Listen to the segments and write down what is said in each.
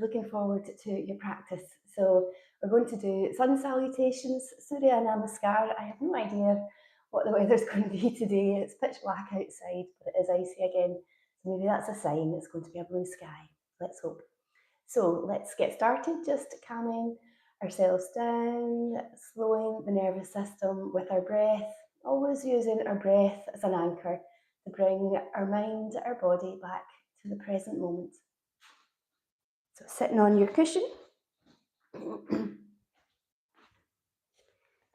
looking forward to your practice. So we're going to do Sun Salutations, Surya Namaskar. I have no idea what the weather's going to be today. It's pitch black outside, but it is icy again. So maybe that's a sign it's going to be a blue sky. Let's hope. So let's get started, just calming ourselves down, slowing the nervous system with our breath, always using our breath as an anchor to bring our mind, our body back to the present moment. So sitting on your cushion, you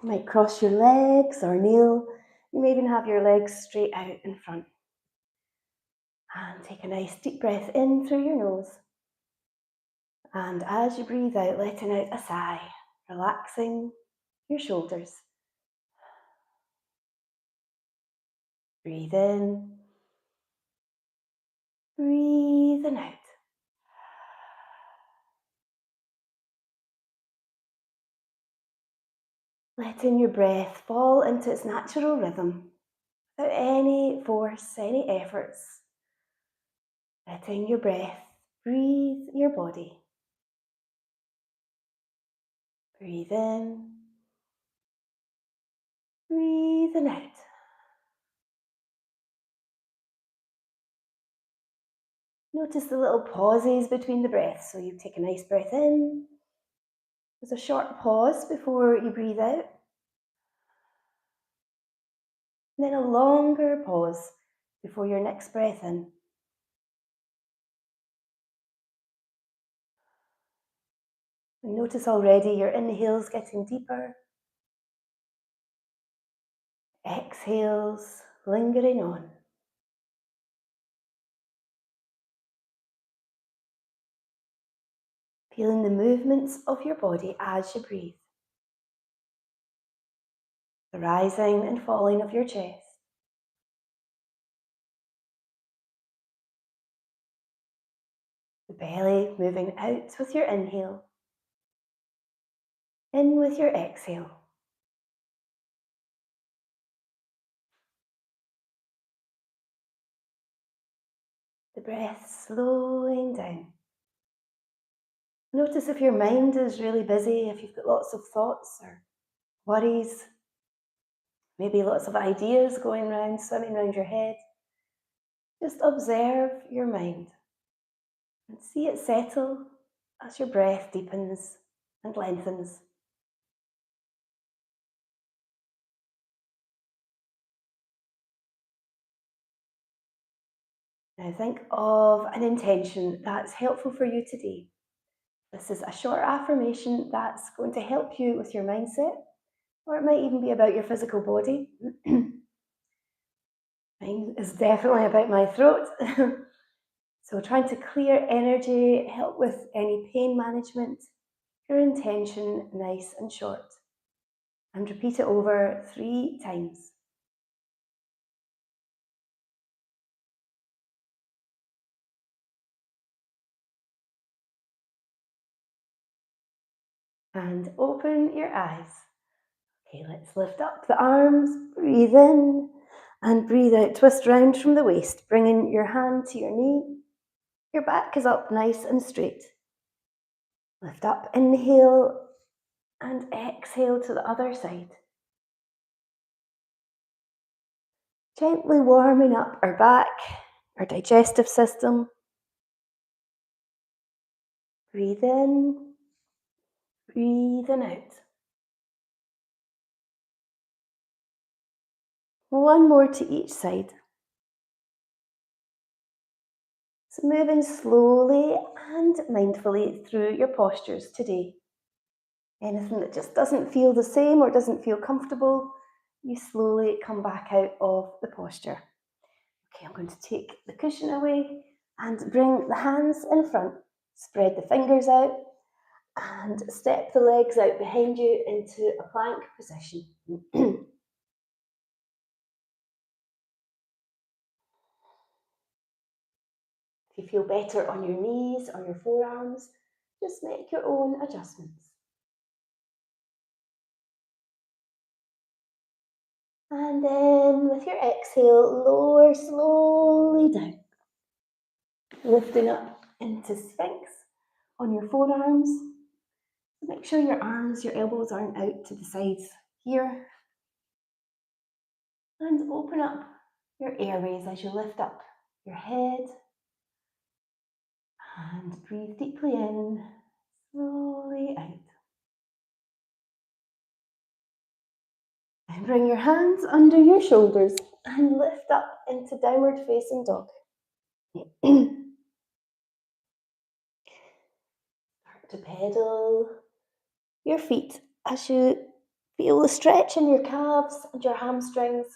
might cross your legs or kneel. You may even have your legs straight out in front. And take a nice deep breath in through your nose. And as you breathe out, letting out a sigh, relaxing your shoulders. Breathe in, breathing out. Letting your breath fall into its natural rhythm without any force, any efforts. Letting your breath breathe your body. Breathe in, breathing out. Notice the little pauses between the breaths. So you take a nice breath in. There's a short pause before you breathe out. And then a longer pause before your next breath in. And notice already your inhales getting deeper. Exhales lingering on. Feeling the movements of your body as you breathe. The rising and falling of your chest. The belly moving out with your inhale. In with your exhale. The breath slowing down. Notice if your mind is really busy, if you've got lots of thoughts or worries, maybe lots of ideas going around, swimming around your head. Just observe your mind and see it settle as your breath deepens and lengthens. Now think of an intention that's helpful for you today. This is a short affirmation that's going to help you with your mindset, or it might even be about your physical body. Mine is definitely about my throat. So trying to clear energy, help with any pain management, your intention nice and short. And repeat it over 3 times. And open your eyes. Okay, let's lift up the arms, breathe in, and breathe out. Twist round from the waist, bringing your hand to your knee. Your back is up nice and straight. Lift up, inhale, and exhale to the other side. Gently warming up our back, our digestive system. Breathe in, breathing out. One more to each side. So moving slowly and mindfully through your postures today. Anything that just doesn't feel the same or doesn't feel comfortable, you slowly come back out of the posture. Okay, I'm going to take the cushion away and bring the hands in front. Spread the fingers out and step the legs out behind you into a plank position. If you feel better on your knees or your forearms, just make your own adjustments. And then with your exhale, lower slowly down. Lifting up into Sphinx on your forearms. Make sure your arms, your elbows aren't out to the sides here. And open up your airways as you lift up your head. And breathe deeply in, slowly out. And bring your hands under your shoulders and lift up into downward facing dog. Start to pedal your feet as you feel the stretch in your calves and your hamstrings.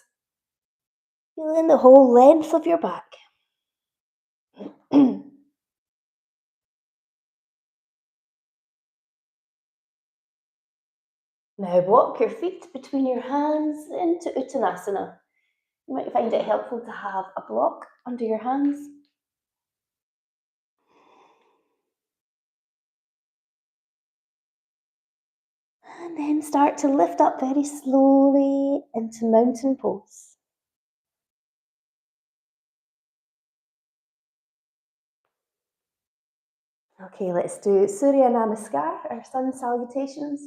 Feeling the whole length of your back. Now walk your feet between your hands into Uttanasana. You might find it helpful to have a block under your hands. And then start to lift up very slowly into mountain pose. Okay, let's do Surya Namaskar, our Sun Salutations.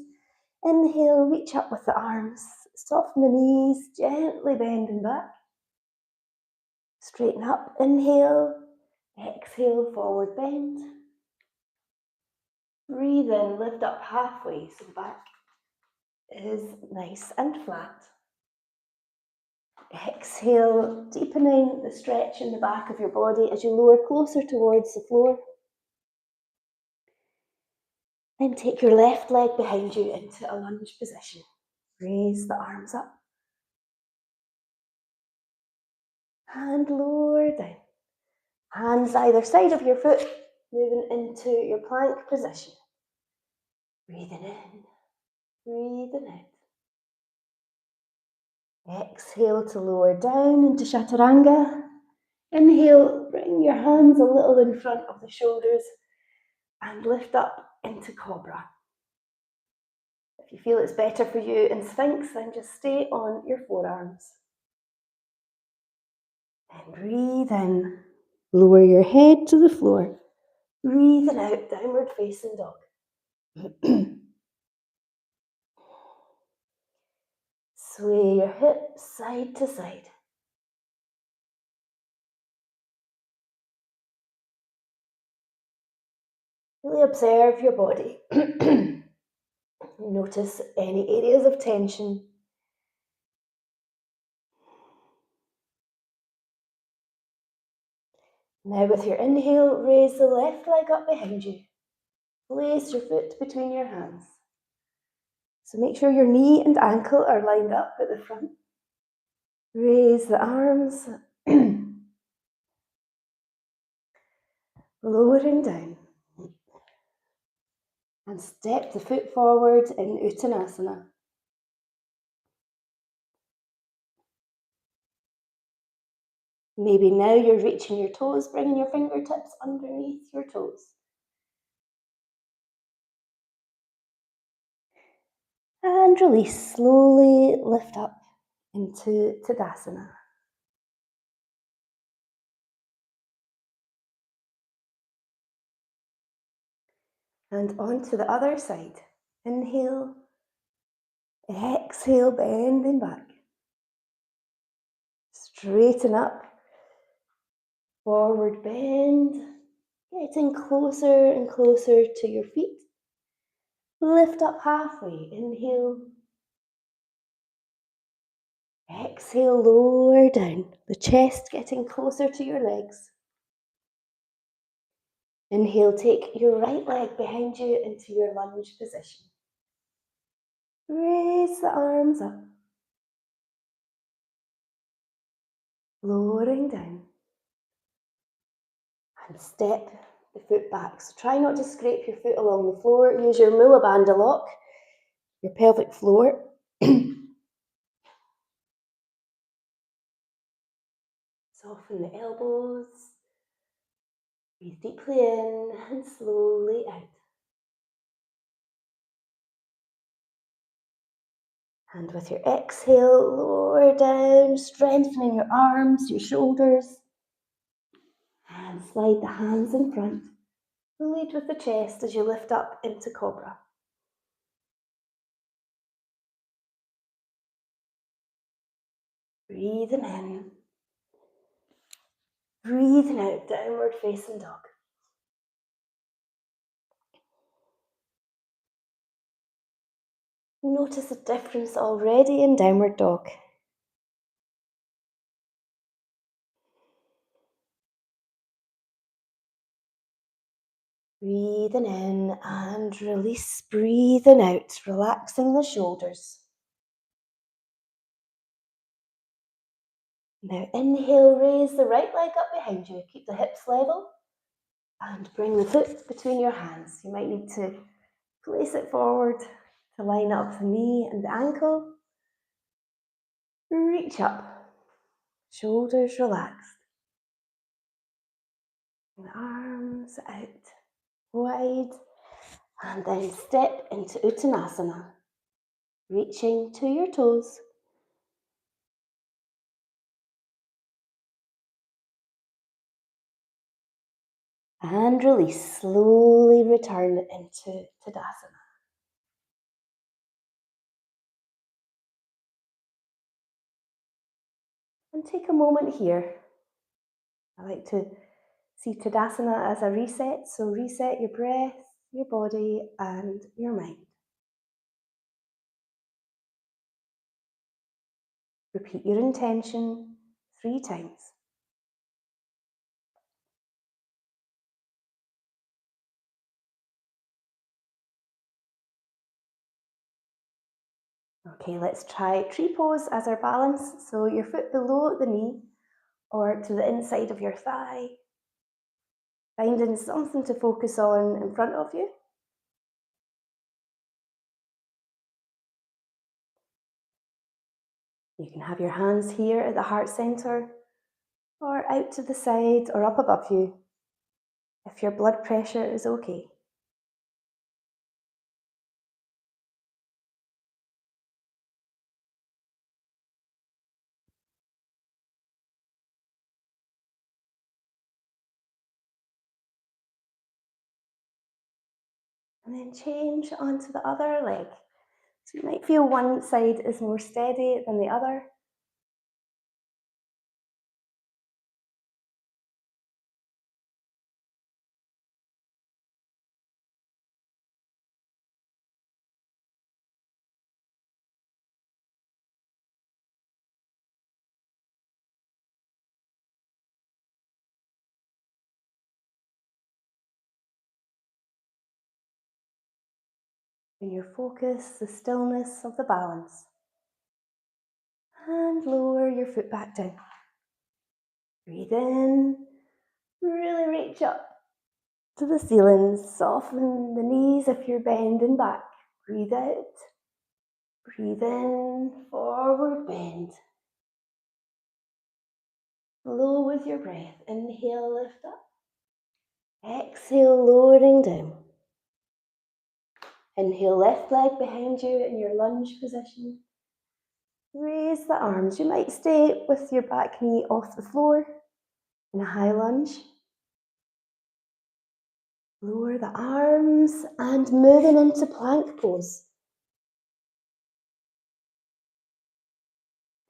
Inhale, reach up with the arms, soften the knees, gently bending back. Straighten up, inhale, exhale, forward bend. Breathe in, lift up halfway, so the back is nice and flat. Exhale, deepening the stretch in the back of your body as you lower closer towards the floor. Then take your left leg behind you into a lunge position. Raise the arms up. And lower down. Hands either side of your foot, moving into your plank position. Breathing in, breathing out. Exhale to lower down into Chaturanga. Inhale, bring your hands a little in front of the shoulders and lift up into Cobra. If you feel it's better for you in Sphinx, then just stay on your forearms. And breathe in, lower your head to the floor. Breathing out, downward facing dog. Sway your hips side to side. Really observe your body. Notice any areas of tension. Now with your inhale, raise the left leg up behind you. Place your foot between your hands. So make sure your knee and ankle are lined up at the front. Raise the arms. Lowering down. And step the foot forward in Uttanasana. Maybe now you're reaching your toes, bringing your fingertips underneath your toes. And release, slowly lift up into Tadasana. And onto the other side. Inhale, exhale, bending back. Straighten up, forward bend, getting closer and closer to your feet. Lift up halfway, inhale. Exhale, lower down, the chest getting closer to your legs. Inhale, take your right leg behind you into your lunge position. Raise the arms up. Lowering down. And step the foot back. So try not to scrape your foot along the floor. Use your Mula Bandha lock, your pelvic floor. Soften the elbows. Breathe deeply in and slowly out. And with your exhale, lower down, strengthening your arms, your shoulders. And slide the hands in front. Lead with the chest as you lift up into Cobra. Breathing in. Breathing out, downward facing dog. Notice a difference already in downward dog. Breathing in and release, breathing out, relaxing the shoulders. Now inhale, raise the right leg up behind you, keep the hips level and bring the foot between your hands. You might need to place it forward to line up the knee and the ankle. Reach up, shoulders relaxed, and arms out, wide, and then step into Uttanasana, reaching to your toes. And release, slowly return into Tadasana. And take a moment here. I like to see Tadasana as a reset, so reset your breath, your body, and your mind. Repeat your intention 3 times. Okay, let's try tree pose as our balance. So your foot below the knee or to the inside of your thigh. Finding something to focus on in front of you. You can have your hands here at the heart center or out to the side or up above you if your blood pressure is okay. And then change onto the other leg. So you might feel one side is more steady than the other. In your focus, the stillness of the balance. And lower your foot back down. Breathe in, really reach up to the ceiling, soften the knees if you're bending back. Breathe out, breathe in, forward bend. Flow with your breath. Inhale, lift up. Exhale, lowering down. Inhale, left leg behind you in your lunge position. Raise the arms. You might stay with your back knee off the floor in a high lunge. Lower the arms and moving into plank pose.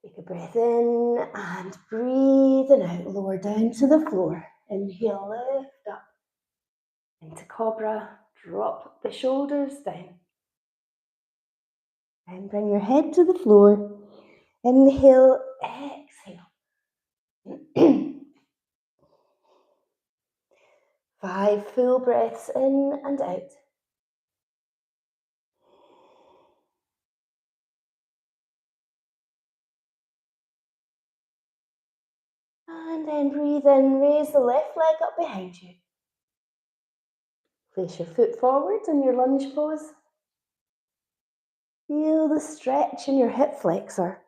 Take a breath in and breathing out. Lower down to the floor. Inhale, lift up. Into Cobra. Drop the shoulders down. And bring your head to the floor. Inhale, exhale. 5 full breaths in and out. And then breathe in, raise the left leg up behind you. Place your foot forward in your lunge pose. Feel the stretch in your hip flexor.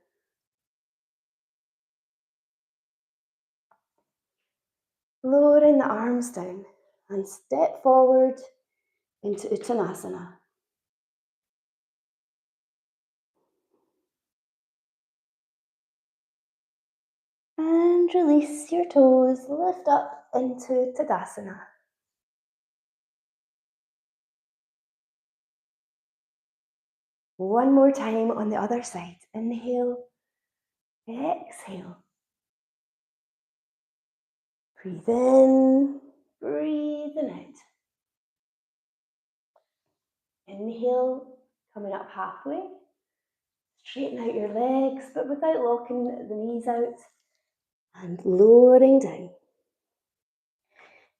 Lowering the arms down and step forward into Uttanasana. And release your toes, lift up into Tadasana. One more time on the other side. Inhale, exhale. Breathe in, breathing out. Inhale, coming up halfway. Straighten out your legs, but without locking the knees out. And lowering down.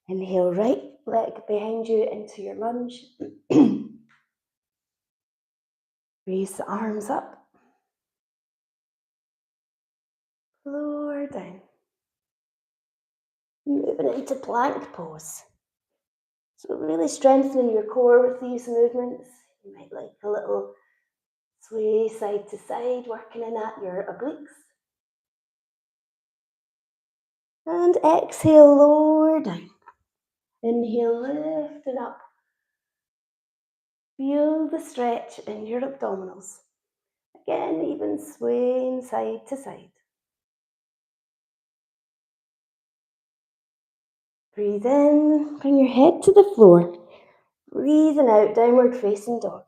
Inhale, right leg behind you into your lunge. Raise the arms up. Lower down. Moving into plank pose. So really strengthening your core with these movements. You might like a little sway side to side, working in at your obliques. And exhale, lower down. Inhale, lifting up. Feel the stretch in your abdominals. Again, even swaying side to side. Breathe in, bring your head to the floor. Breathing out, downward facing dog.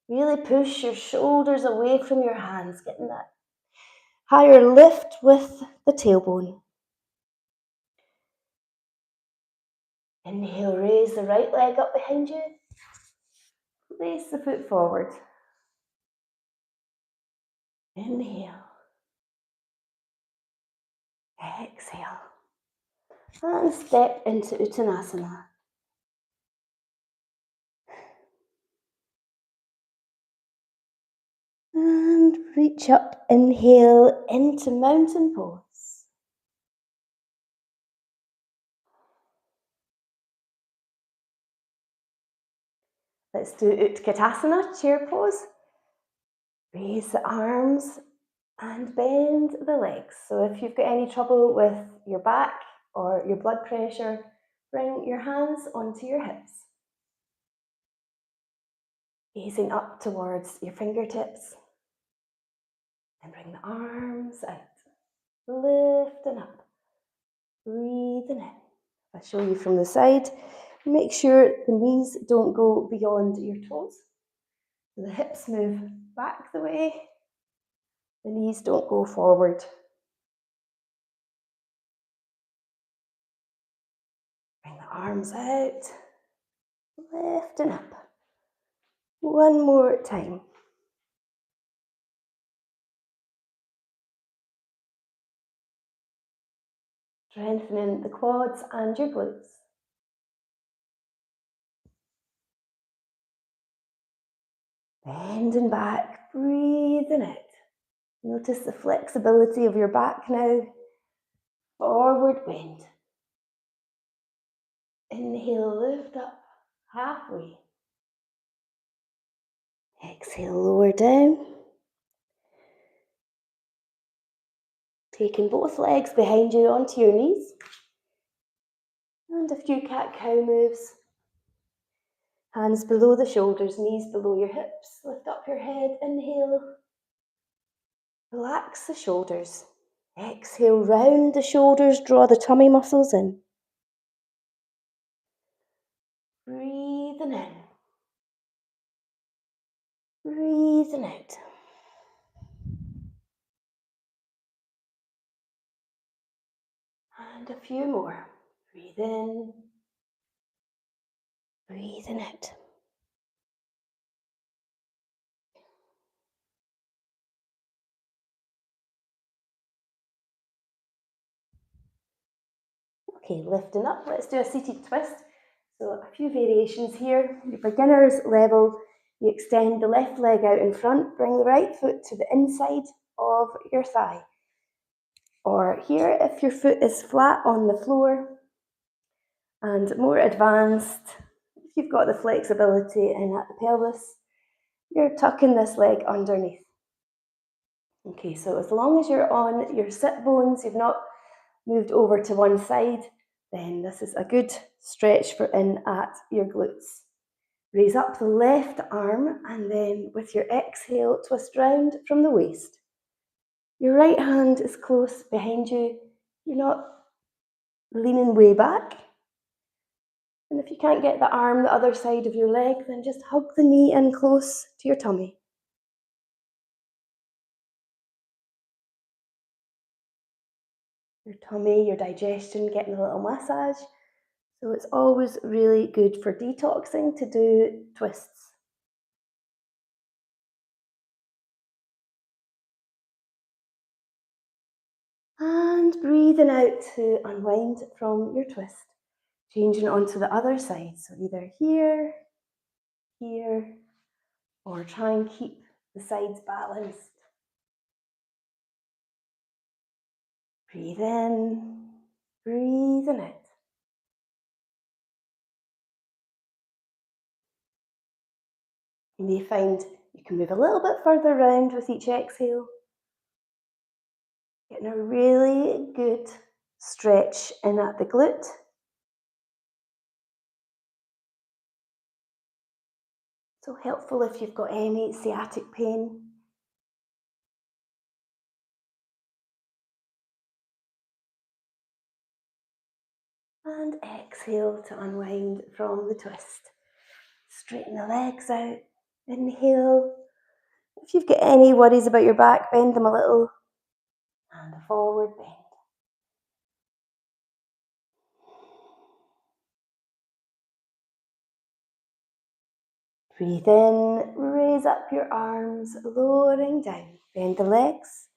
Really push your shoulders away from your hands, getting that higher lift with the tailbone. Inhale, raise the right leg up behind you. Place the foot forward. Inhale. Exhale. And step into Uttanasana. And reach up, inhale into mountain pose. Let's do Utkatasana, chair pose. Raise the arms and bend the legs. So if you've got any trouble with your back or your blood pressure, bring your hands onto your hips. Gazing up towards your fingertips. And bring the arms out. Lifting up. Breathing in. If I show you from the side, make sure the knees don't go beyond your toes. The hips move back the way. The knees don't go forward. Bring the arms out. Lifting up. One more time. Strengthening the quads and your glutes. Bending back, breathing out. Notice the flexibility of your back now. Forward bend. Inhale, lift up halfway. Exhale, lower down. Taking both legs behind you onto your knees. And a few cat-cow moves. Hands below the shoulders, knees below your hips. Lift up your head, inhale. Relax the shoulders. Exhale, round the shoulders, draw the tummy muscles in. Breathing in. Breathing out. And a few more. Breathe in. Breathing out. Okay, lifting up. Let's do a seated twist. So a few variations here. The beginner's level, you extend the left leg out in front, bring the right foot to the inside of your thigh. Or here, if your foot is flat on the floor, and more advanced, if you've got the flexibility in at the pelvis, you're tucking this leg underneath. Okay, so as long as you're on your sit bones, you've not moved over to one side, then this is a good stretch for in at your glutes. Raise up the left arm and then with your exhale, twist round from the waist. Your right hand is close behind you. You're not leaning way back. And if you can't get the arm the other side of your leg, then just hug the knee in close to your tummy. Your tummy, your digestion, getting a little massage. So it's always really good for detoxing to do twists. And breathing out to unwind from your twist. Changing onto the other side. So either here, here, or try and keep the sides balanced. Breathe in, breathing out. You may find you can move a little bit further around with each exhale. Getting a really good stretch in at the glute. So helpful if you've got any sciatic pain. And exhale to unwind from the twist. Straighten the legs out. Inhale. If you've got any worries about your back, bend them a little. And a forward bend. Breathe in, raise up your arms, lowering down. Bend the legs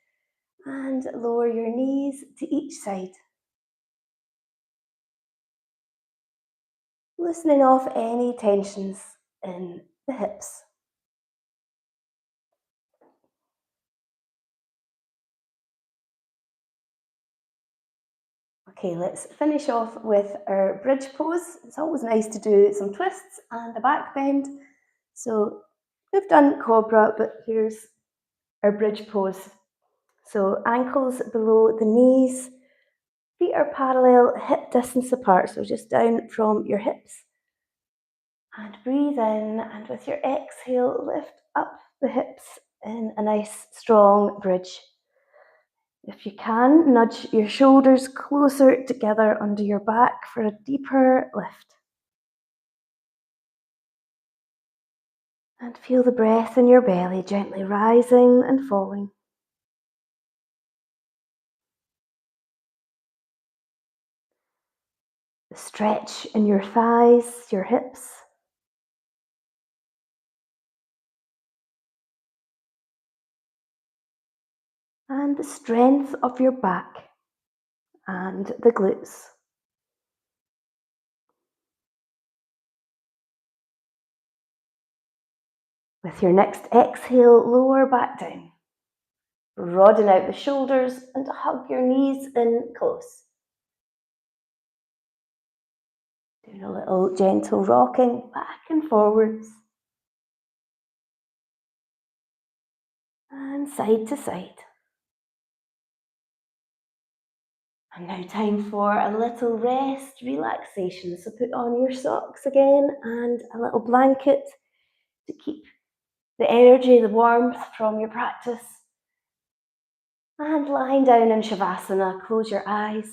and lower your knees to each side. Loosening off any tensions in the hips. Okay, let's finish off with our bridge pose. It's always nice to do some twists and a back bend. So we've done cobra, but here's our bridge pose. So ankles below the knees, feet are parallel, hip distance apart, so just down from your hips. And breathe in, and with your exhale, lift up the hips in a nice strong bridge. If you can, nudge your shoulders closer together under your back for a deeper lift. And feel the breath in your belly gently rising and falling. The stretch in your thighs, your hips. And the strength of your back and the glutes. With your next exhale, lower back down. Broaden out the shoulders and hug your knees in close. Doing a little gentle rocking back and forwards. And side to side. And now time for a little rest, relaxation. So put on your socks again and a little blanket to keep the energy, the warmth from your practice. And lying down in Shavasana, close your eyes.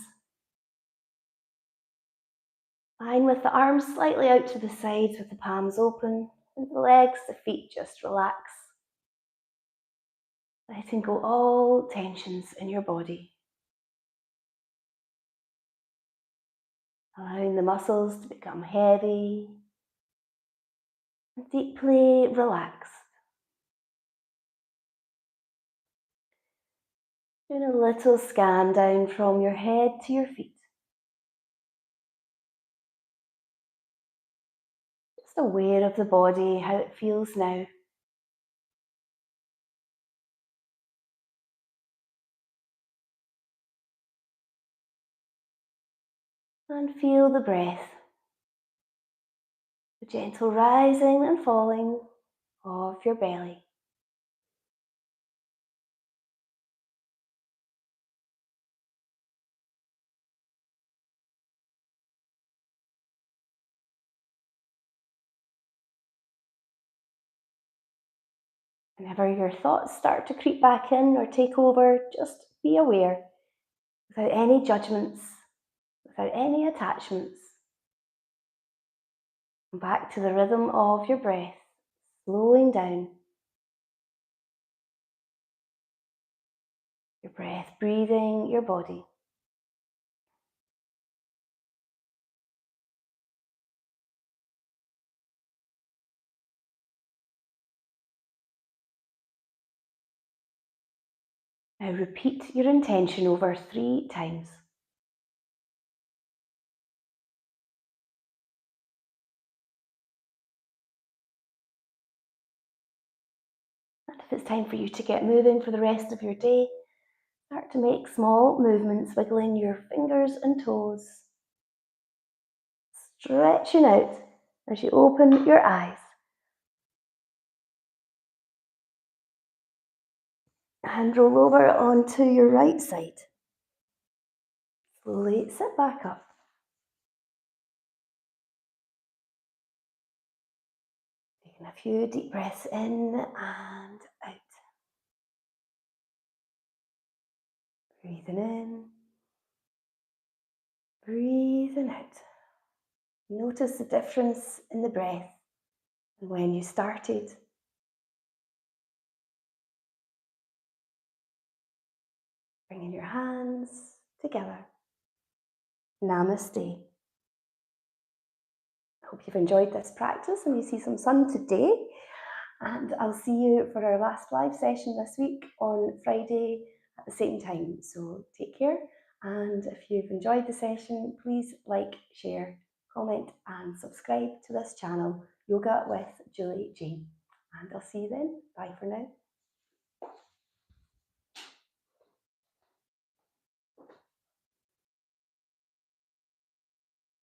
Lying with the arms slightly out to the sides with the palms open, and the legs, the feet just relax. Letting go all tensions in your body. Allowing the muscles to become heavy and deeply relaxed. Doing a little scan down from your head to your feet. Just aware of the body, how it feels now. And feel the breath. The gentle rising and falling of your belly. Whenever your thoughts start to creep back in or take over, just be aware, without any judgments, without any attachments. Back to the rhythm of your breath, slowing down. Your breath breathing your body. Now repeat your intention over 3 times. And if it's time for you to get moving for the rest of your day, start to make small movements, wiggling your fingers and toes, stretching out as you open your eyes. And roll over onto your right side. Slowly sit back up. Taking a few deep breaths in and out. Breathing in, breathing out. Notice the difference in the breath and when you started. Bringing your hands together. Namaste. I hope you've enjoyed this practice and you see some sun today. And I'll see you for our last live session this week on Friday at the same time. So take care. And if you've enjoyed the session, please like, share, comment, and subscribe to this channel, Yoga with Julie Jane. And I'll see you then. Bye for now.